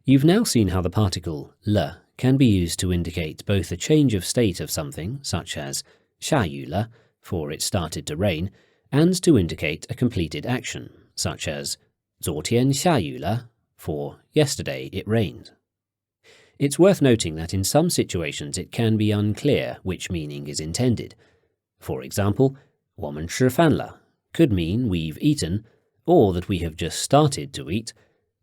You've now seen how the particle le can be used to indicate both a change of state of something, such as 下雨了, for it started to rain, and to indicate a completed action, such as 昨天下雨了, for yesterday it rained. It's worth noting that in some situations it can be unclear which meaning is intended. For example, 我们吃饭了 could mean we've eaten, or that we have just started to eat,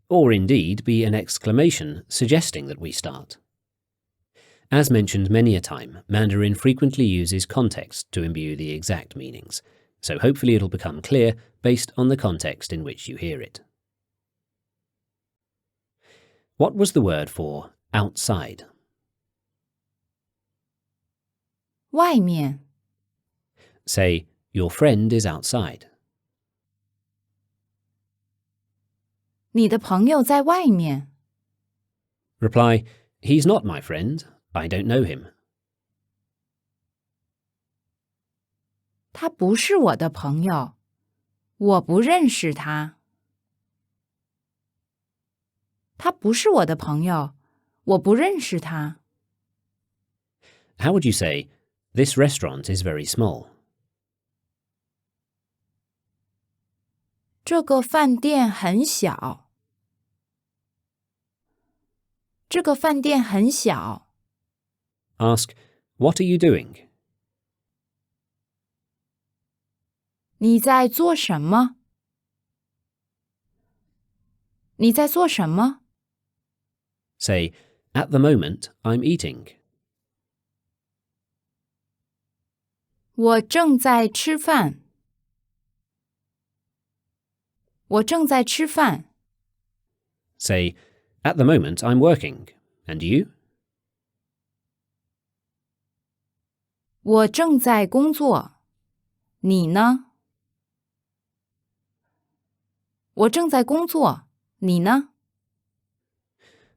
or indeed be an exclamation suggesting that we start. As mentioned many a time, Mandarin frequently uses context to imbue the exact meanings, so hopefully it'll become clear based on the context in which you hear it. What was the word for outside? 外面 Say, your friend is outside. 你的朋友在外面 Reply, he's not my friend. I don't know him. 他不是我的朋友，我不认识他。他不是我的朋友，我不认识他。How would you say, this restaurant is very small? 这个饭店很小。这个饭店很小。Ask, what are you doing? 你在做什么？你在做什么？ Say, at the moment, I'm eating. 我正在吃饭。我正在吃饭。 Say, at the moment, I'm working. And you? 我正在工作。你呢？我正在工作。你呢？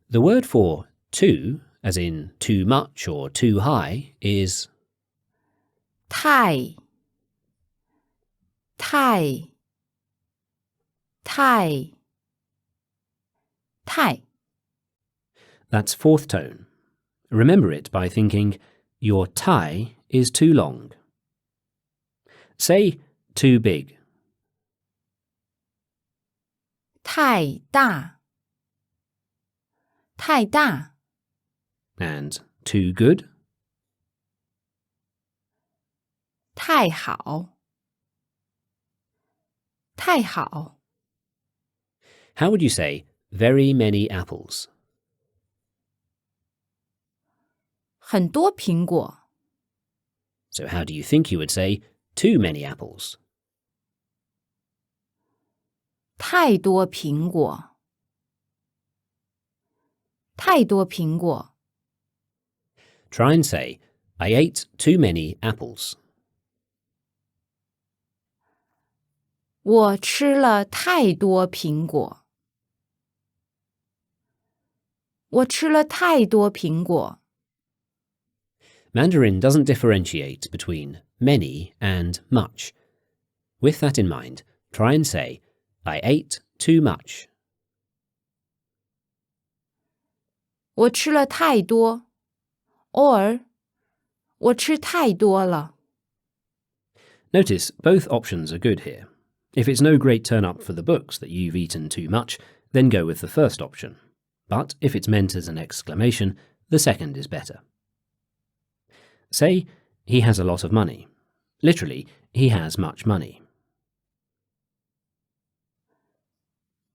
The word for too, as in too much or too high, is 太 That's fourth tone. Remember it by thinking, your tie is too long. Say, too big. 太大 And too good. 太好 How would you say, very many apples? 很多苹果 So how do you think you would say, too many apples? 太多苹果太多苹果 Try and say, I ate too many apples. 我吃了太多苹果。我吃了太多苹果。 Mandarin doesn't differentiate between many and much. With that in mind, try and say, I ate too much. 我吃了太多 or 我吃太多了。 Notice both options are good here. If it's no great turn up for the books that you've eaten too much, then go with the first option. But if it's meant as an exclamation, the second is better. Say, he has a lot of money. Literally, he has much money.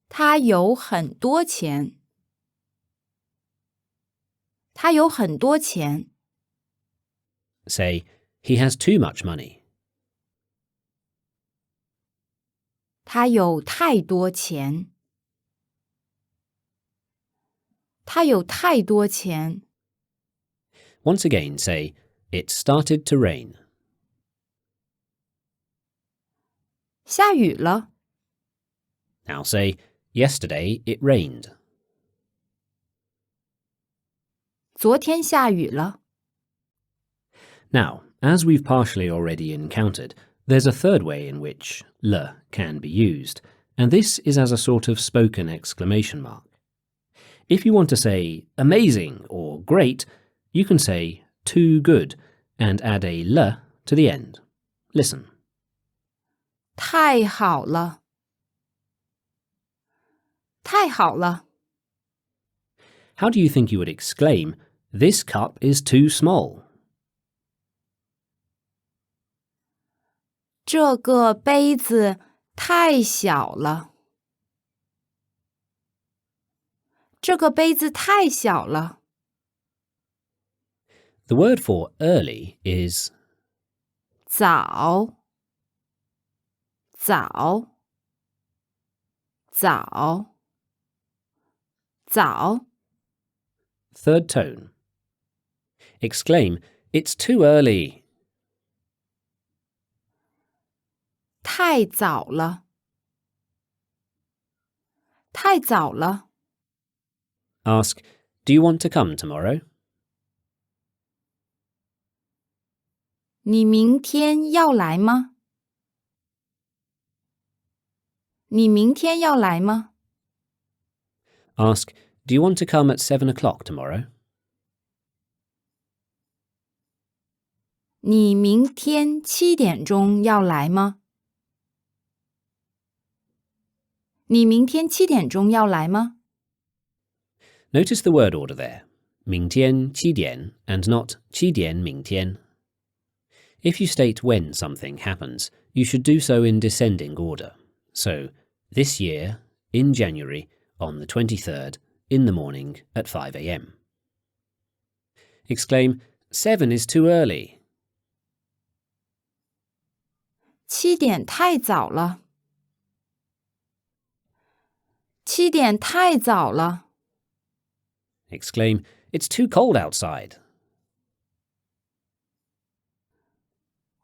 他有很多钱。他有很多钱。 Say, he has too much money. 他有太多钱。他有太多钱。 Once again, say, it started to rain. 下雨了。 Now say, yesterday it rained. 昨天下雨了。 Now, as we've partially already encountered, there's a third way in which le can be used, and this is as a sort of spoken exclamation mark. If you want to say amazing or great, you can say too good and add a l to the end. Listen. 太好了，太好了。How do you think you would exclaim, "This cup is too small"? 这个杯子太小了，这个杯子太小了。The word for early is 早，早，早，早。third tone. Exclaim, "It's too early." 太早了，太早了。Ask, "Do you want to come tomorrow?" 你明天要来吗？你明天要来吗？ Ask, "Do you want to come at 7 o'clock tomorrow?" 你明天7点钟要来吗？你明天7点钟要来吗？ Notice the word order there. 明天7点 and not 7点明天. If you state when something happens, you should do so in descending order. So, this year, in January, on the 23rd, in the morning at 5 a.m. Exclaim, "7 is too early." 7点太早了。7点太早了。 Exclaim, "It's too cold outside."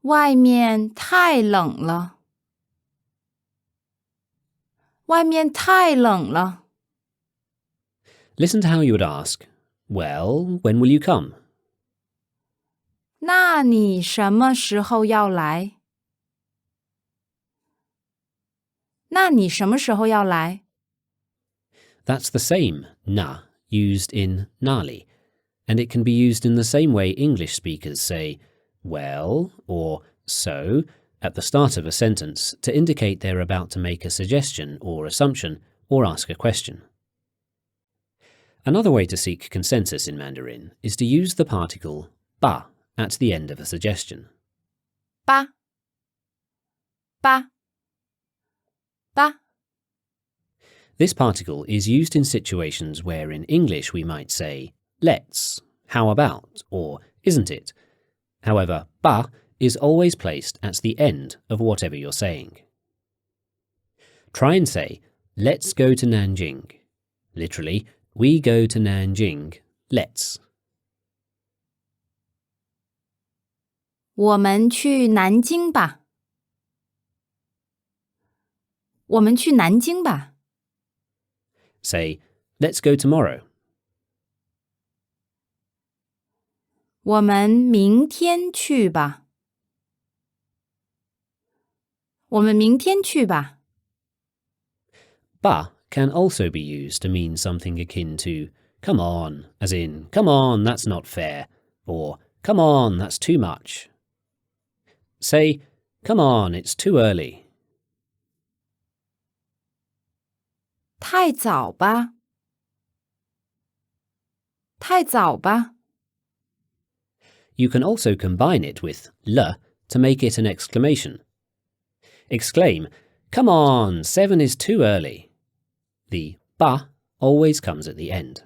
外面太冷了。外面太冷了。 Listen to how you would ask, "Well, when will you come?" 那你什么时候要来？那你什么时候要来？ That's the same na used in nali, and it can be used in the same way English speakers say well or so at the start of a sentence to indicate they're about to make a suggestion or assumption or ask a question. Another way to seek consensus in Mandarin is to use the particle ba at the end of a suggestion. 八，八，八。 This particle is used in situations where in English we might say let's, how about, or isn't it. However, ba is always placed at the end of whatever you're saying. Try and say, "Let's go to Nanjing." Literally, "We go to Nanjing, let's." 我们去南京吧。我们去南京吧。 Say, "Let's go tomorrow." 我们明天去吧。我们明天去吧。 Ba can also be used to mean something akin to "come on," as in "come on, that's not fair," or "come on, that's too much." Say, "Come on, it's too early." 太早吧。太早吧。 You can also combine it with le to make it an exclamation. Exclaim, "Come on, 7 is too early." The ba always comes at the end.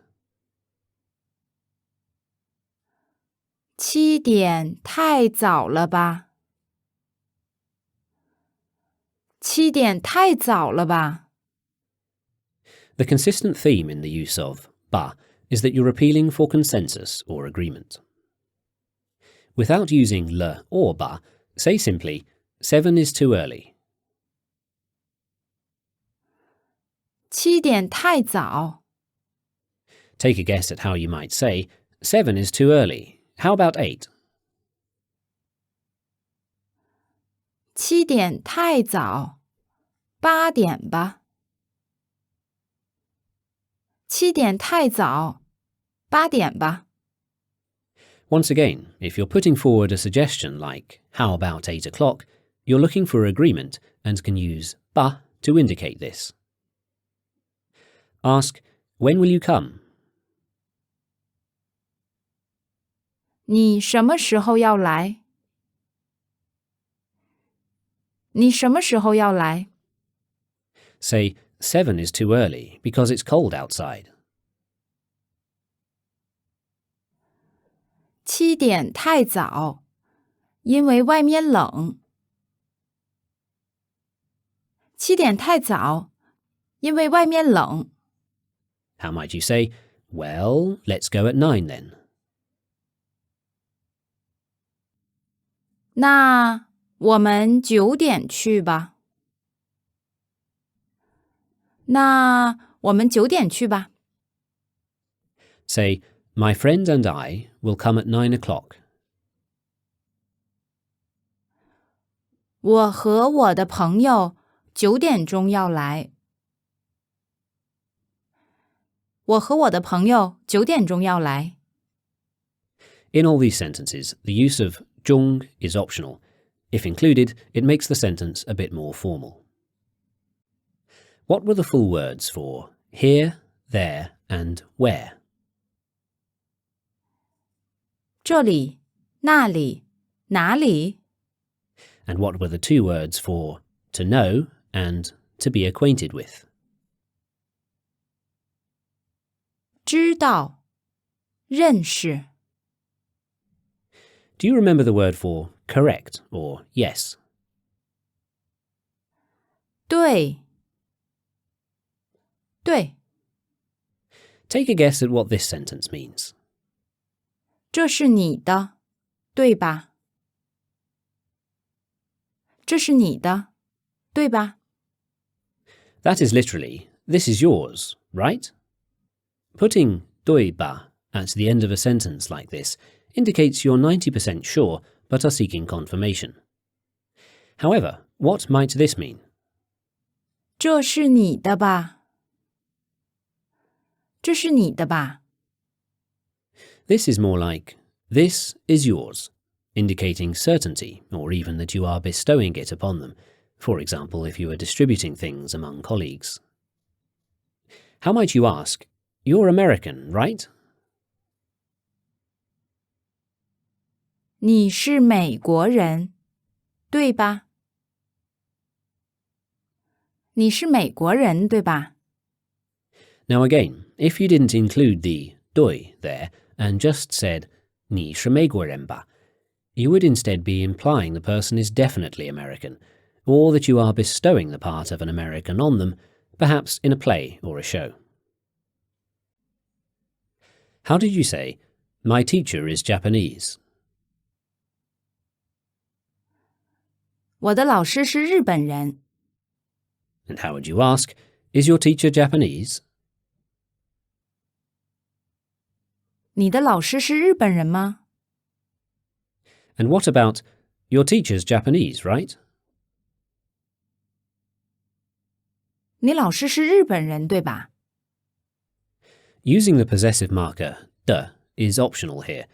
7点太早了吧。7点太早了吧。 The consistent theme in the use of ba is that you're appealing for consensus or agreement. Without using le or ba, say simply, "7 is too early." 7点太早。 Take a guess at how you might say, "7 is too early. How about 8? 7点太早。8点吧。7点太早，8点吧。Once again, if you're putting forward a suggestion like, how about 8 o'clock, you're looking for agreement and can use ba to indicate this. Ask, when will you come? 你什么时候要来？你什么时候要来？ Say, 7 is too early because it's cold outside. 7点太早，因为外面冷。7点太早，因为外面冷。 How might you say, well, let's go at 9 then? 那我们9点去吧。那我们9点去吧。 Say, my friend and I will come at 9 o'clock. 我和我的朋友9点钟要来。我和我的朋友9点钟要来。 In all these sentences, the use of zhong is optional. If included, it makes the sentence a bit more formal. What were the full words for here, there, and where? 这里，那里，哪里？ And what were the two words for to know and to be acquainted with? 知道，认识。 Do you remember the word for correct or yes? 对，对， Take a guess at what this sentence means. 这是你的，对吧？这是你的，对吧？ That is literally, this is yours, right? Putting 对吧 at the end of a sentence like this indicates you're 90% sure but are seeking confirmation. However, what might this mean? 这是你的吧？这是你的吧？ This is more like, this is yours, indicating certainty or even that you are bestowing it upon them, for example, if you are distributing things among colleagues. How might you ask, you're American, right? 你是美国人，对吧？你是美国人，对吧？ Now again, if you didn't include the 对 there and just said 你是美国人吧, you would instead be implying the person is definitely American, or that you are bestowing the part of an American on them, perhaps in a play or a show. How did you say, my teacher is Japanese? 我的老师是日本人。 And how would you ask, is your teacher Japanese? 你的老师是日本人吗？ And what about, your teacher's Japanese, right? 你老师是日本人，对吧？ Using the possessive marker de is optional here.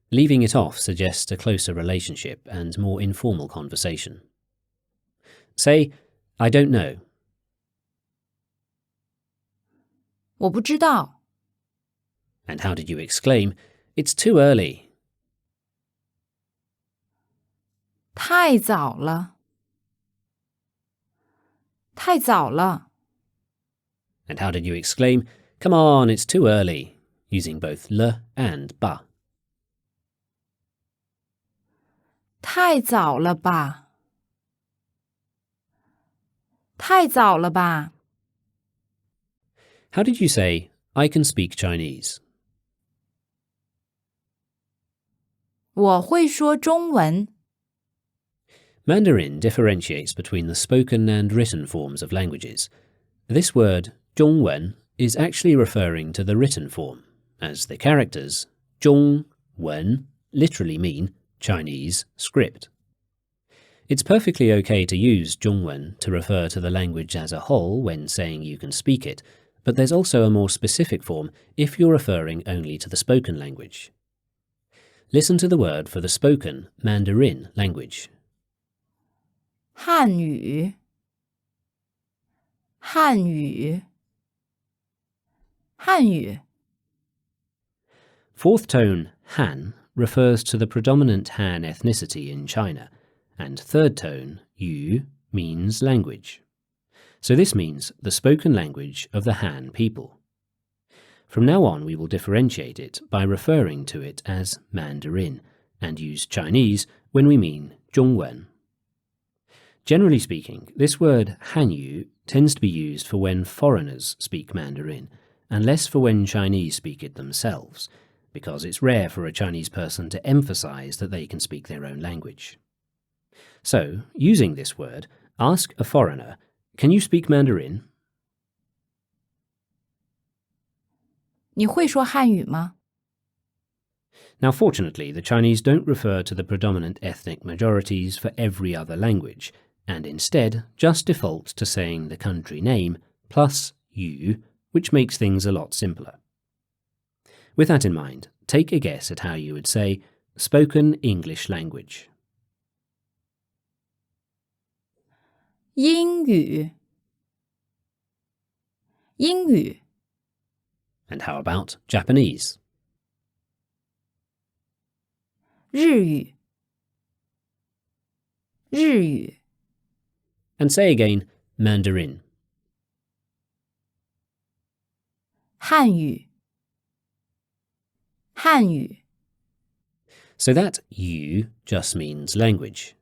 Leaving it off suggests a closer relationship and more informal conversation. Say, I don't know. 我不知道。 And how did you exclaim, it's too early? 太早了。太早了。 And how did you exclaim, come on, it's too early, using both le and ba? 太早了吧？太早了吧？ How did you say, I can speak Chinese? 我会说中文。 Mandarin differentiates between the spoken and written forms of languages. This word, 中文, is actually referring to the written form, as the characters 中文 literally mean Chinese script. It's perfectly okay to use 中文 to refer to the language as a whole when saying you can speak it, but there's also a more specific form if you're referring only to the spoken language. Listen to the word for the spoken Mandarin language. 汉语汉语汉语 Fourth tone Han refers to the predominant Han ethnicity in China, and third tone Yu means language. So this means the spoken language of the Han people. From now on, we will differentiate it by referring to it as Mandarin and use Chinese when we mean Zhongwen. Generally speaking, this word Hanyu tends to be used for when foreigners speak Mandarin, and less for when Chinese speak it themselves, because it's rare for a Chinese person to emphasize that they can speak their own language. So, using this word, ask a foreigner, "Can you speak Mandarin?" 你会说汉语吗？ Now, fortunately, the Chinese don't refer to the predominant ethnic majorities for every other language, and instead just default to saying the country name plus you, which makes things a lot simpler. With that in mind, take a guess at how you would say spoken English language. 英语英语 And how about Japanese? 日语日语 And say again, Mandarin. 汉语汉语 So that you just means language.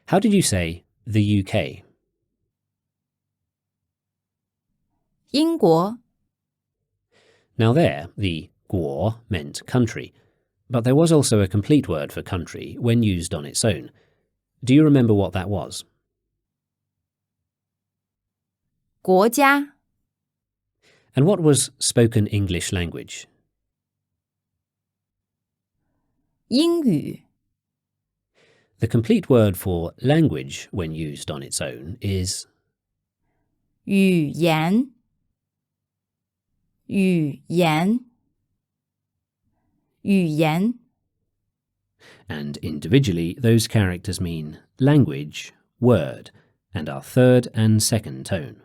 How did you say the UK? 英国 Now there, the 国 meant country, but there was also a complete word for country when used on its own. Do you remember what that was? 国家 And what was spoken English language? 英语 The complete word for language when used on its own is 语言语言语言 and individually those characters mean language, word, and are third and second tone.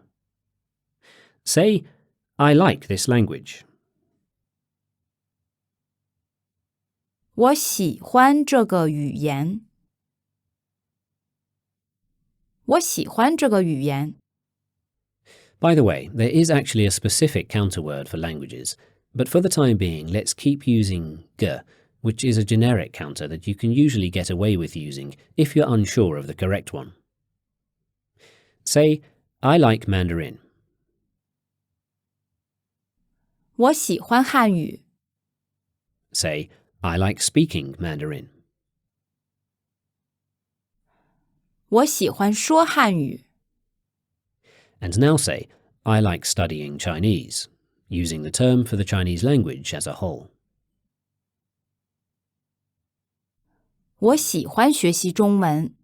Say, I like this language. 我喜欢这个语言我喜欢这个语言 By the way, there is actually a specific counterword for languages, but for the time being, let's keep using ge, which is a generic counter that you can usually get away with using if you're unsure of the correct one. Say, I like Mandarin. 我喜欢汉语 Say, I like speaking Mandarin. 我喜欢说汉语 And now say, I like studying Chinese, using the term for the Chinese language as a whole. 我喜欢学习中文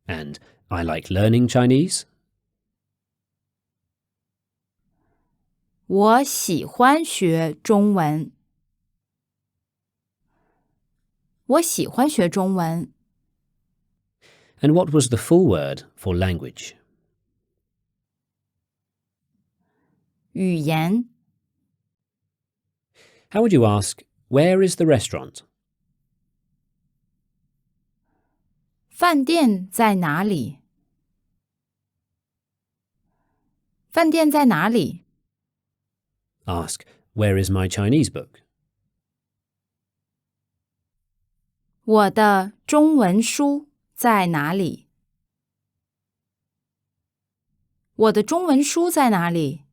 And I like learning Chinese. 我喜欢学中文我喜欢学中文 And what was the full word for language? 语言 How would you ask, where is the restaurant? 饭店在哪里？饭店在哪里？ Ask, where is my Chinese book? 我的中文书在哪里？我的中文书在哪里？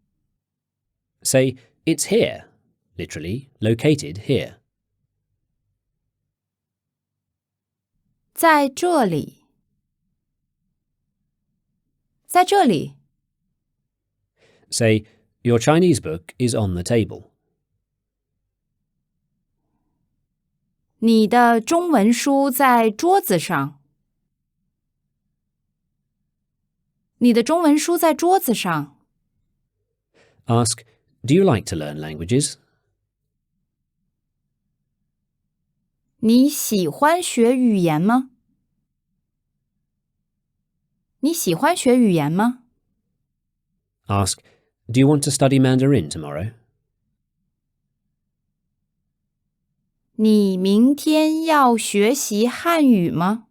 Say, it's here, literally, located here. 在这里，在这里。 Say, your Chinese book is on the table. 你的中文书在桌子上。你的中文书在桌子上。Ask, do you like to learn languages? 你喜欢学语言吗？你喜欢学语言吗？ Ask, do you want to study Mandarin tomorrow? 你明天要学习汉语吗？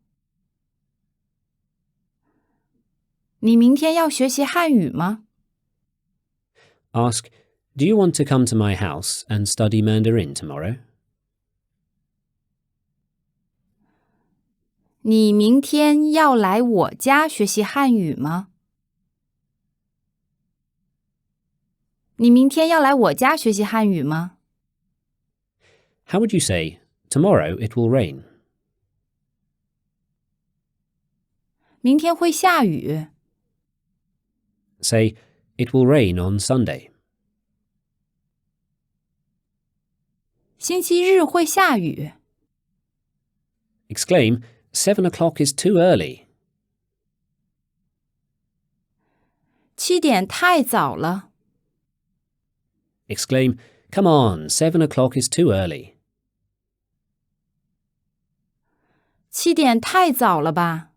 你明天要学习汉语吗？ Ask, do you want to come to my house and study Mandarin tomorrow? 你明天要来我家学习汉语吗？你明天要来我家学习汉语吗？ How would you say, tomorrow it will rain? 明天会下雨。Say, it will rain on Sunday. 星期日会下雨。Exclaim, 7 o'clock is too early. 7点太早了。Exclaim, come on, 7 o'clock is too early. 7点太早了吧？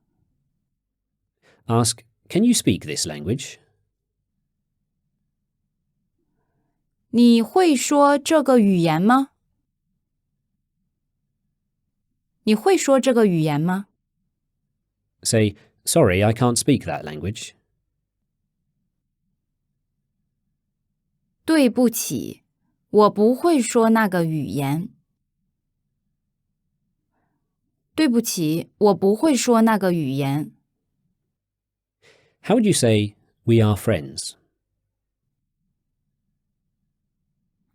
Ask, can you speak this language? 你会说这个语言吗？你会说这个语言吗？ Say, sorry, I can't speak that language. 对不起，我不会说那个语言。对不起，我不会说那个语言。 How would you say, we are friends?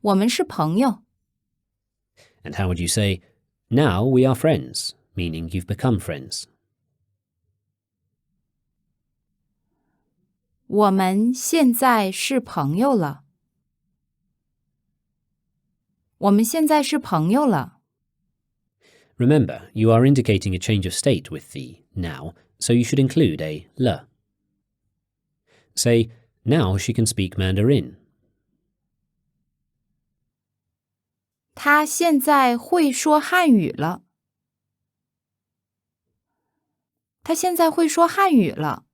我们是朋友。And how would you say, now we are friends, meaning you've become friends? 我们现在是朋友了。我们现在是朋友了。 Remember, you are indicating a change of state with the now, so you should include a le. Say, now she can speak Mandarin. 他现在会说汉语了。他现在会说汉语了。